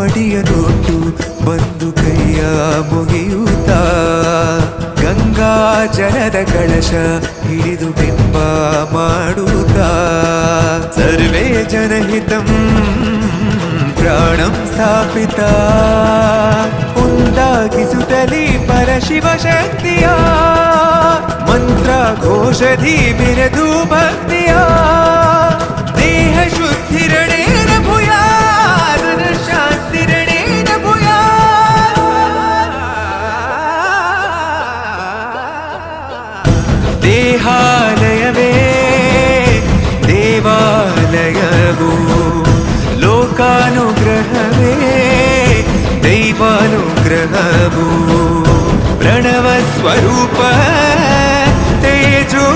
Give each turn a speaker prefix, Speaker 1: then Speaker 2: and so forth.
Speaker 1: ಮಡಿಯನೊಟ್ಟು ಬಂದು ಕೈಯ ಮುಗಿಯುತ್ತಾ ಗಂಗಾ ಜಲದ ಕಳಶ ಹಿಡಿದು ಬಿಂಬ ಮಾಡುತ್ತಾ ಸರ್ವೇ ಜನಹಿತಂ ಪ್ರಾಣಂ ಸ್ಥಾಪಿತ ಉಂಟಾಗಿಸುತ್ತಲೀ ಪರಶಿವ ಶಕ್ತಿಯ ಮಂತ್ರ ಘೋಷಧಿ ಮೆರೆದು ಭಕ್ತಿಯ ದೇಹ ಶುದ್ಧಿರಣೇನ ಭೂಯಾತ್ ಶಾಂತಿರಣೇನ ಭೂಯಾತ್ ದೇಹಾಲಯವೇ ದೇವಾಲಯವು ಲೋಕಾನುಗ್ರಹವೇ ದೈವಾನುಗ್ರಹವು ಪ್ರಣವ ಸ್ವರೂಪ ತೇಜೋ